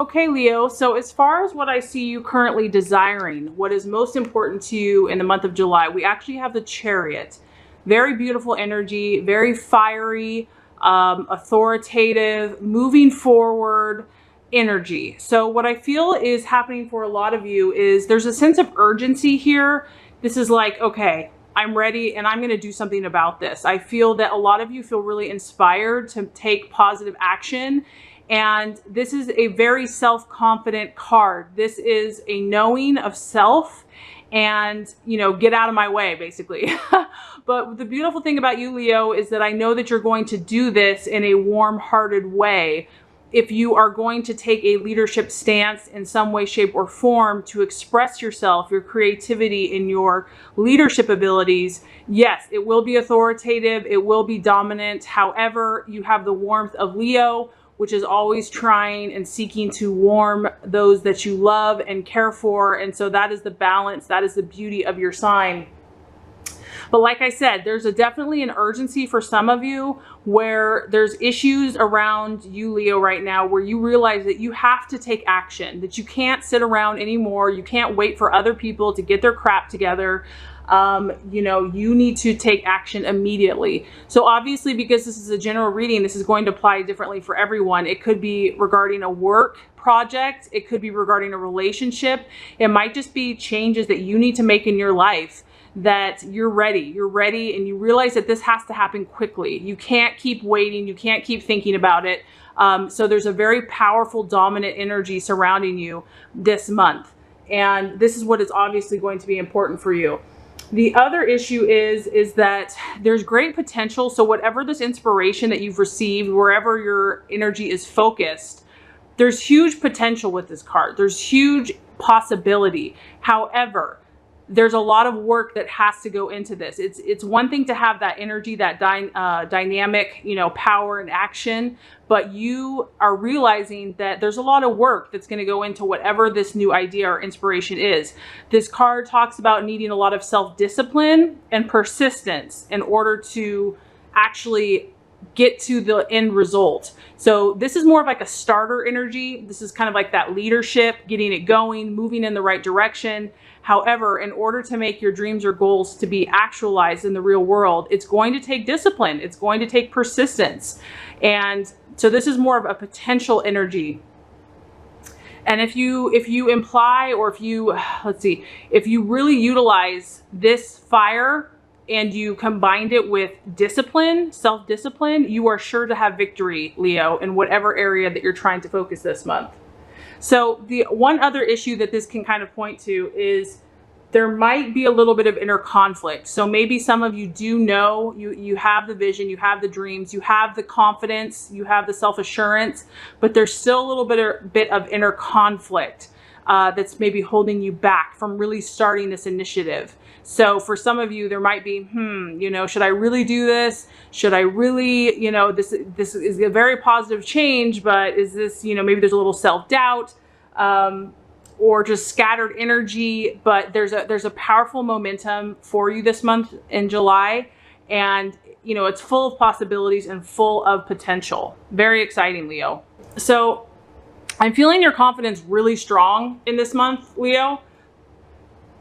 Okay, Leo, so as far as what I see you currently desiring, what is most important to you in the month of July, we actually have the Chariot. Very beautiful energy, very fiery, authoritative, moving forward energy. So what I feel is happening for a lot of you is there's a sense of urgency here. This is like, okay, I'm ready and I'm going to do something about this. I feel that a lot of you feel really inspired to take positive action. And this is a very self-confident card. This is a knowing of self and, you know, get out of my way, basically. But the beautiful thing about you, Leo, is that I know that you're going to do this in a warm-hearted way. If you are going to take a leadership stance in some way, shape, or form to express yourself, your creativity, and your leadership abilities, yes, it will be authoritative, it will be dominant. However, you have the warmth of Leo, which is always trying and seeking to warm those that you love and care for. And so that is the balance, that is the beauty of your sign. But like I said, there's definitely an urgency for some of you where there's issues around you, Leo, right now, where you realize that you have to take action, that you can't sit around anymore. You can't wait for other people to get their crap together. You know, you need to take action immediately. So obviously, because this is a general reading, this is going to apply differently for everyone. It could be regarding a work project. It could be regarding a relationship. It might just be changes that you need to make in your life, that you're ready, and you realize that this has to happen quickly. You can't keep waiting. You can't keep thinking about it. So there's a very powerful, dominant energy surrounding you this month. And this is what is obviously going to be important for you. The other issue is that there's great potential. So whatever this inspiration that you've received, wherever your energy is focused, there's huge potential with this card. There's huge possibility. However, there's a lot of work that has to go into this. It's one thing to have that energy, that dynamic, you know, power and action, but you are realizing that there's a lot of work that's going to go into whatever this new idea or inspiration is. This card talks about needing a lot of self-discipline and persistence in order to actually get to the end result. So this is more of like a starter energy. This is kind of like that leadership, getting it going, moving in the right direction. However, in order to make your dreams or goals to be actualized in the real world, it's going to take discipline. It's going to take persistence. And so this is more of a potential energy. And if you imply, or if you, let's see, if you really utilize this fire and you combined it with discipline, self-discipline, you are sure to have victory, Leo, in whatever area that you're trying to focus this month. So the one other issue that this can kind of point to is there might be a little bit of inner conflict. So maybe some of you do know, you have the vision, you have the dreams, you have the confidence, you have the self-assurance, but there's still a little bit of inner conflict that's maybe holding you back from really starting this initiative. So for some of you, there might be, you know, should I really do this? Should I really, you know, this is a very positive change, but is this, you know, maybe there's a little self-doubt or just scattered energy, but there's a powerful momentum for you this month in July. And, you know, it's full of possibilities and full of potential. Very exciting, Leo. So I'm feeling your confidence really strong in this month, Leo.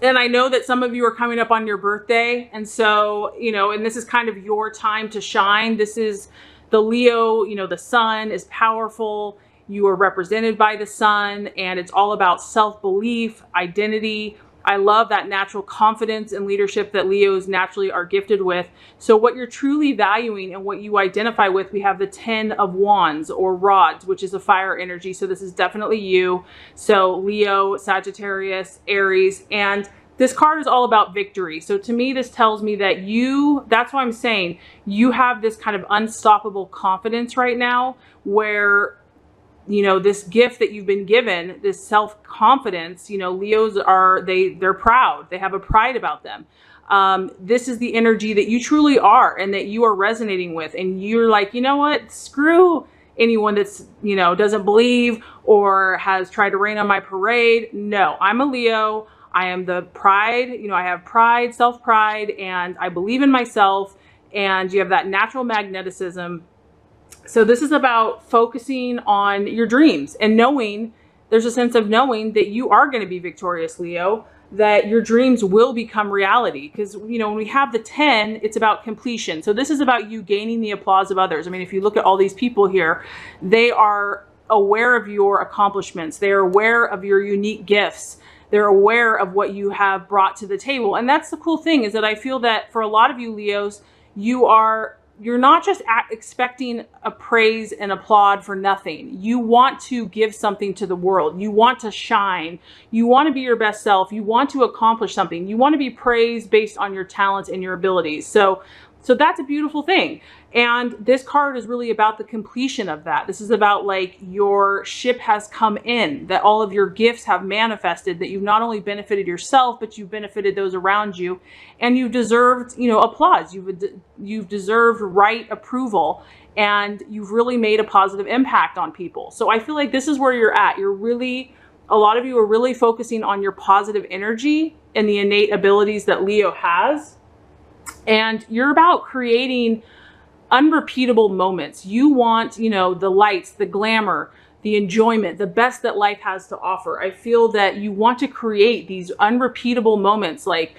And I know that some of you are coming up on your birthday. And so, you know, and this is kind of your time to shine. This is the Leo, you know, the sun is powerful. You are represented by the sun, and it's all about self-belief, identity. I love that natural confidence and leadership that Leos naturally are gifted with. So what you're truly valuing and what you identify with, we have the 10 of Wands or rods, which is a fire energy. So this is definitely you. So Leo, Sagittarius, Aries, and this card is all about victory. So to me, this tells me that that's why I'm saying you have this kind of unstoppable confidence right now where, you know, this gift that you've been given, this self-confidence, you know, Leos they're proud. They have a pride about them. This is the energy that you truly are and that you are resonating with. And you're like, you know what, screw anyone that's, you know, doesn't believe or has tried to rain on my parade. No, I'm a Leo. I am the pride, you know, I have pride, self-pride, and I believe in myself, and you have that natural magneticism. So this is about focusing on your dreams and knowing there's a sense of knowing that you are going to be victorious, Leo, that your dreams will become reality. Because, you know, when we have the 10, it's about completion. So this is about you gaining the applause of others. I mean, if you look at all these people here, they are aware of your accomplishments. They are aware of your unique gifts. They're aware of what you have brought to the table. And that's the cool thing, is that I feel that for a lot of you Leos, you're not just expecting a praise and applaud for nothing. You want to give something to the world. You want to shine. You want to be your best self. You want to accomplish something. You want to be praised based on your talents and your abilities. So that's a beautiful thing. And this card is really about the completion of that. This is about like your ship has come in, that all of your gifts have manifested, that you've not only benefited yourself, but you've benefited those around you, and you've deserved, you know, applause. You've deserved right approval, and you've really made a positive impact on people. So I feel like this is where you're at. A lot of you are really focusing on your positive energy and the innate abilities that Leo has. And you're about creating unrepeatable moments. You want, you know, the lights, the glamour, the enjoyment, the best that life has to offer. I feel that you want to create these unrepeatable moments. Like,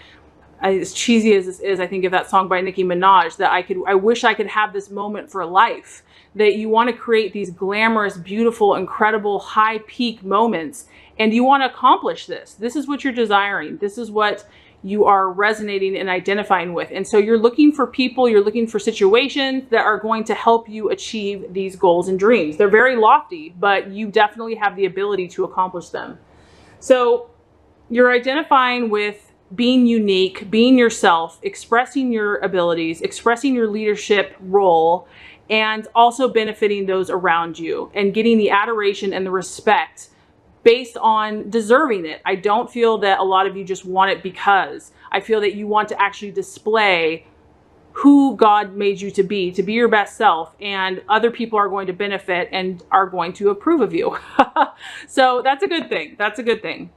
as cheesy as this is, I think of that song by Nicki Minaj, that I wish I could have this moment for life. That you want to create these glamorous, beautiful, incredible, high peak moments, and you want to accomplish this. This is what you're desiring. This is what you are resonating and identifying with. And so you're looking for people, you're looking for situations that are going to help you achieve these goals and dreams. They're very lofty, but you definitely have the ability to accomplish them. So you're identifying with being unique, being yourself, expressing your abilities, expressing your leadership role, and also benefiting those around you and getting the adoration and the respect based on deserving it. I don't feel that a lot of you just want it because. I feel that you want to actually display who God made you to be your best self, and other people are going to benefit and are going to approve of you. So that's a good thing. That's a good thing.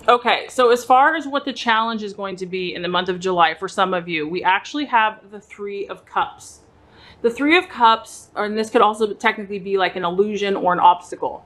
Okay, so as far as what the challenge is going to be in the month of July for some of you, we actually have the Three of Cups. The Three of Cups, and this could also technically be like an illusion or an obstacle.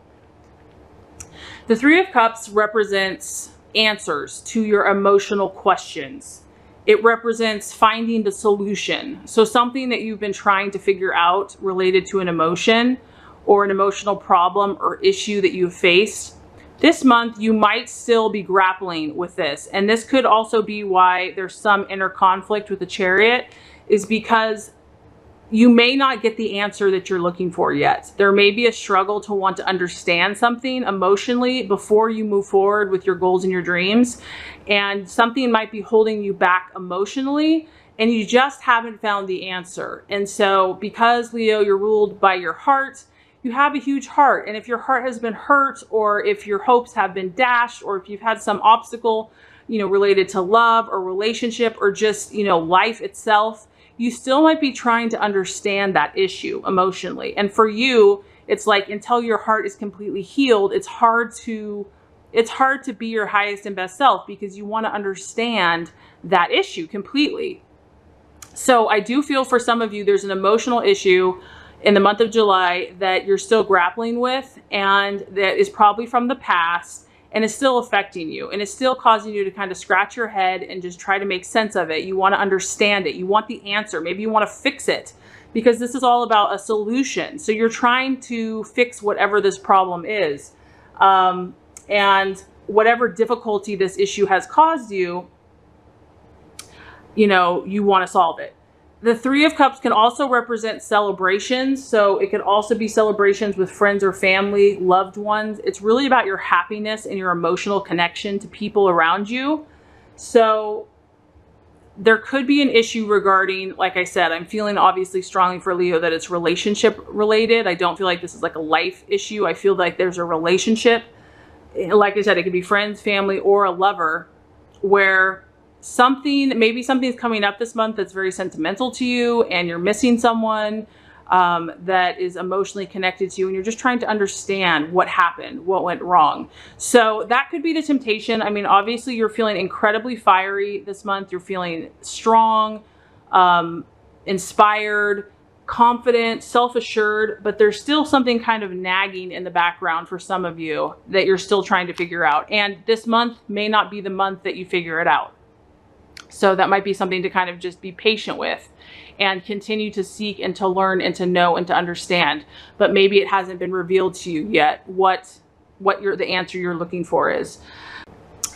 The Three of Cups represents answers to your emotional questions. It represents finding the solution. So something that you've been trying to figure out related to an emotion or an emotional problem or issue that you've faced. This month, you might still be grappling with this. And this could also be why there's some inner conflict with the Chariot, is because you may not get the answer that you're looking for yet. There may be a struggle to want to understand something emotionally before you move forward with your goals and your dreams. And something might be holding you back emotionally, and you just haven't found the answer. And so because, Leo, you're ruled by your heart, you have a huge heart. And if your heart has been hurt, or if your hopes have been dashed, or if you've had some obstacle, you know, related to love or relationship or just, you know, life itself, you still might be trying to understand that issue emotionally. And for you, it's like, until your heart is completely healed, it's hard to be your highest and best self, because you want to understand that issue completely. So I do feel for some of you, there's an emotional issue in the month of July that you're still grappling with, and that is probably from the past, and it's still affecting you, and it's still causing you to kind of scratch your head and just try to make sense of it. You want to understand it. You want the answer. Maybe you want to fix it, because this is all about a solution. So you're trying to fix whatever this problem is. And whatever difficulty this issue has caused you, you know, you want to solve it. The Three of Cups can also represent celebrations. So it could also be celebrations with friends or family, loved ones. It's really about your happiness and your emotional connection to people around you. So there could be an issue regarding, like I said, I'm feeling obviously strongly for Leo that it's relationship related. I don't feel like this is like a life issue. I feel like there's a relationship. Like I said, it could be friends, family, or a lover, where maybe something's coming up this month that's very sentimental to you, and you're missing someone that is emotionally connected to you, and you're just trying to understand what happened, what went wrong. So that could be the temptation. I mean, obviously you're feeling incredibly fiery this month. You're feeling strong, inspired, confident, self-assured, but there's still something kind of nagging in the background for some of you that you're still trying to figure out. And this month may not be the month that you figure it out. So that might be something to kind of just be patient with and continue to seek and to learn and to know and to understand. But maybe it hasn't been revealed to you yet what the answer you're looking for is.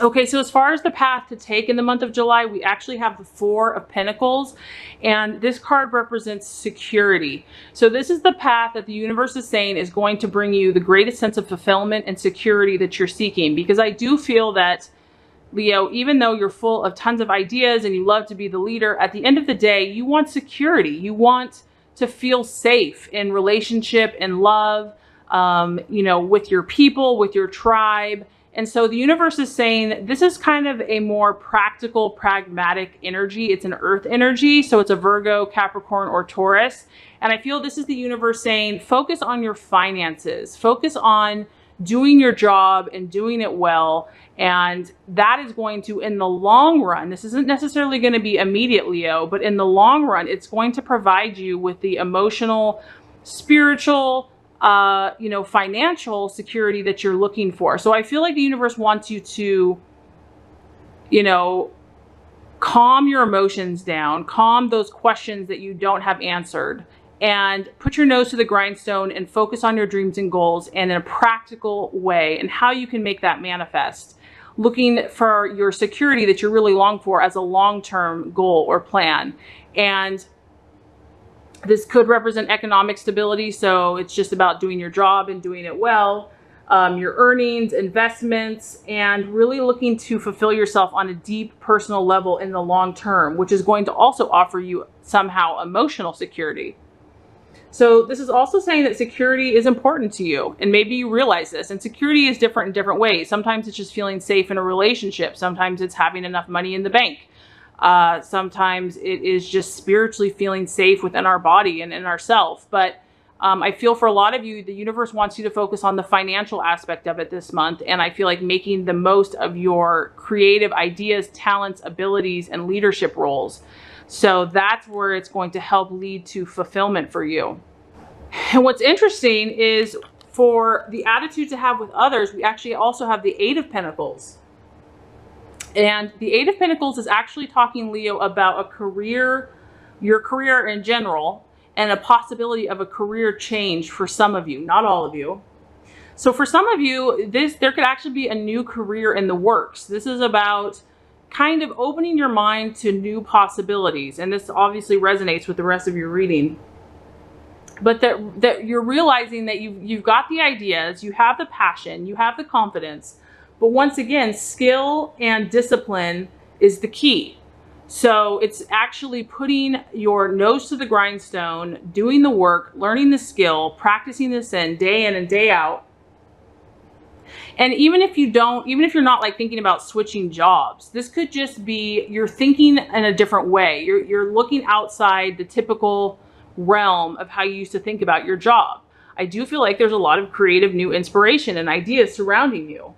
Okay, so as far as the path to take in the month of July, we actually have the Four of Pentacles, and this card represents security. So this is the path that the universe is saying is going to bring you the greatest sense of fulfillment and security that you're seeking. Because I do feel that, Leo, even though you're full of tons of ideas and you love to be the leader, at the end of the day, you want security. You want to feel safe in relationship and love, you know, with your people, with your tribe. And so the universe is saying this is kind of a more practical, pragmatic energy. It's an earth energy. So it's a Virgo, Capricorn, or Taurus. And I feel this is the universe saying, focus on your finances, focus on doing your job and doing it well. And that is going to, in the long run, this isn't necessarily going to be immediate, Leo, but in the long run, it's going to provide you with the emotional, spiritual, you know, financial security that you're looking for. So I feel like the universe wants you to, you know, calm your emotions down, calm those questions that you don't have answered, and put your nose to the grindstone and focus on your dreams and goals and in a practical way and how you can make that manifest. Looking for your security that you really long for as a long-term goal or plan. And this could represent economic stability. So it's just about doing your job and doing it well, your earnings, investments, and really looking to fulfill yourself on a deep personal level in the long term, which is going to also offer you somehow emotional security. So this is also saying that security is important to you, and maybe you realize this. And security is different in different ways. Sometimes it's just feeling safe in a relationship. Sometimes it's having enough money in the bank. Sometimes it is just spiritually feeling safe within our body and in ourselves. But I feel for a lot of you, the universe wants you to focus on the financial aspect of it this month. And I feel like making the most of your creative ideas, talents, abilities, and leadership roles. So that's where it's going to help lead to fulfillment for you. And what's interesting is for the attitude to have with others, we actually also have the Eight of Pentacles. And the Eight of Pentacles is actually talking, Leo, about a career, your career in general, and a possibility of a career change for some of you, not all of you. So for some of you, there could actually be a new career in the works. This is about kind of opening your mind to new possibilities. And this obviously resonates with the rest of your reading. But that you're realizing that you've got the ideas, you have the passion, you have the confidence. But once again, skill and discipline is the key. So it's actually putting your nose to the grindstone, doing the work, learning the skill, practicing this in and day out. And even if you're not like thinking about switching jobs, this could just be you're thinking in a different way. You're looking outside the typical realm of how you used to think about your job. I do feel like there's a lot of creative new inspiration and ideas surrounding you.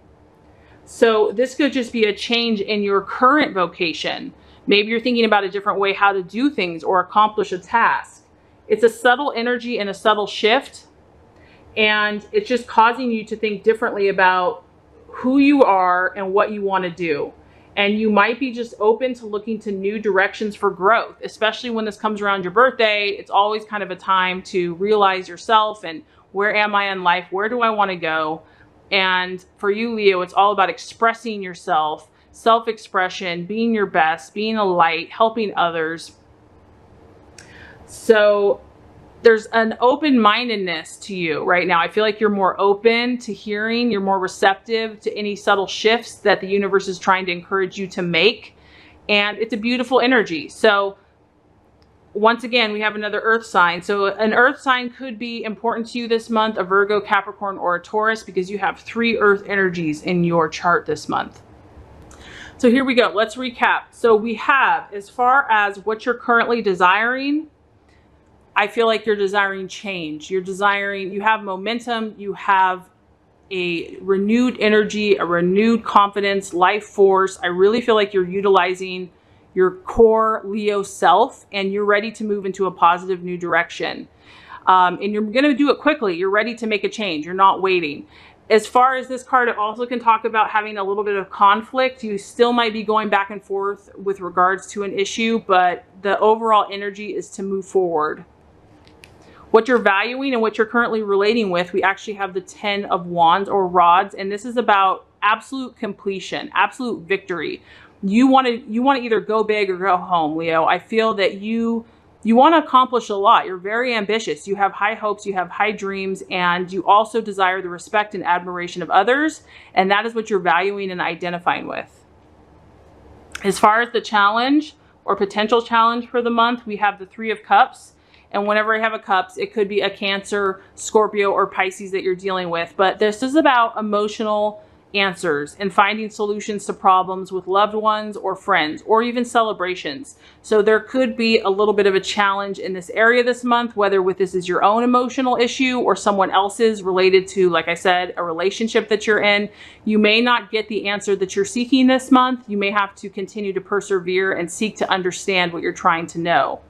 So this could just be a change in your current vocation. Maybe you're thinking about a different way how to do things or accomplish a task. It's a subtle energy and a subtle shift. And it's just causing you to think differently about who you are and what you want to do. And you might be just open to looking to new directions for growth, especially when this comes around your birthday. It's always kind of a time to realize yourself and where am I in life? Where do I want to go? And for you, Leo, it's all about expressing yourself, self-expression, being your best, being a light, helping others. So there's an open-mindedness to you right now. I feel like you're more open to hearing, you're more receptive to any subtle shifts that the universe is trying to encourage you to make. And it's a beautiful energy. So once again, we have another earth sign. So an earth sign could be important to you this month, a Virgo, Capricorn, or a Taurus, because you have 3 earth energies in your chart this month. So here we go. Let's recap. So we have, as far as what you're currently desiring, I feel like you're desiring change. You have momentum, you have a renewed energy, a renewed confidence, life force. I really feel like you're utilizing your core Leo self, and you're ready to move into a positive new direction. And you're going to do it quickly. You're ready to make a change. You're not waiting. As far as this card, it also can talk about having a little bit of conflict. You still might be going back and forth with regards to an issue, but the overall energy is to move forward. What you're valuing and what you're currently relating with, we actually have the 10 of Wands or rods, and this is about absolute completion, absolute victory. You want to either go big or go home, Leo. I feel that you want to accomplish a lot. You're very ambitious. You have high hopes, you have high dreams, and you also desire the respect and admiration of others. And that is what you're valuing and identifying with. As far as the challenge or potential challenge for the month, we have the 3 of Cups. And whenever I have a Cups, it could be a Cancer, Scorpio, or Pisces that you're dealing with. But this is about emotional answers and finding solutions to problems with loved ones or friends or even celebrations. So there could be a little bit of a challenge in this area this month, whether with this is your own emotional issue or someone else's related to, like I said, a relationship that you're in. You may not get the answer that you're seeking this month. You may have to continue to persevere and seek to understand what you're trying to know.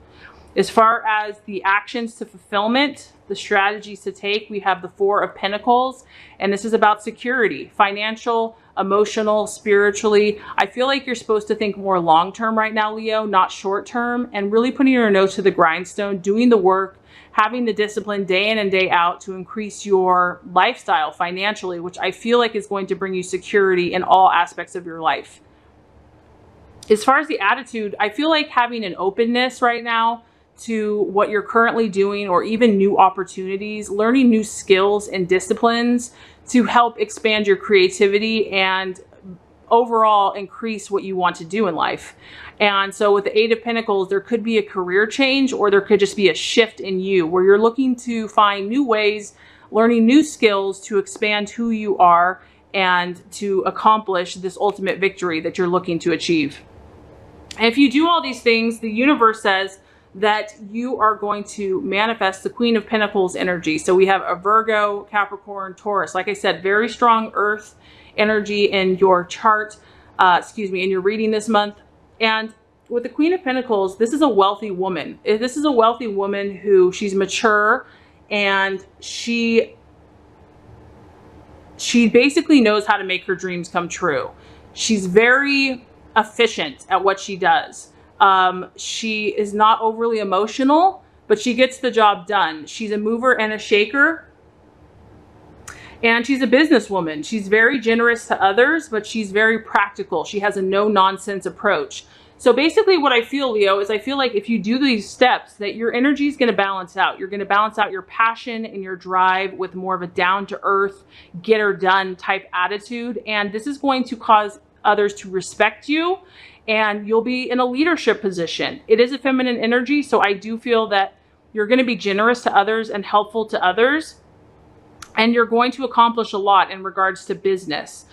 As far as the actions to fulfillment, the strategies to take, we have the 4 of Pentacles, and this is about security, financial, emotional, spiritually. I feel like you're supposed to think more long-term right now, Leo, not short-term, and really putting your nose to the grindstone, doing the work, having the discipline day in and day out to increase your lifestyle financially, which I feel like is going to bring you security in all aspects of your life. As far as the attitude, I feel like having an openness right now to what you're currently doing or even new opportunities, learning new skills and disciplines to help expand your creativity and overall increase what you want to do in life. And so with the 8 of Pentacles, there could be a career change or there could just be a shift in you where you're looking to find new ways, learning new skills to expand who you are and to accomplish this ultimate victory that you're looking to achieve. And if you do all these things, the universe says that you are going to manifest the Queen of Pentacles energy. So we have a Virgo, Capricorn, Taurus. Like I said, very strong earth energy in your chart, in your reading this month. And with the Queen of Pentacles, this is a wealthy woman. This is a wealthy woman who she's mature and she basically knows how to make her dreams come true. She's very efficient at what she does. She is not overly emotional, but she gets the job done. She's a mover and a shaker. And she's a businesswoman. She's very generous to others, but she's very practical. She has a no-nonsense approach. So basically what I feel, Leo, is I feel like if you do these steps, that your energy is going to balance out. You're going to balance out your passion and your drive with more of a down-to-earth, get-her-done type attitude. And this is going to cause others to respect you. And you'll be in a leadership position. It is a feminine energy, so I do feel that you're going to be generous to others and helpful to others. And you're going to accomplish a lot in regards to business.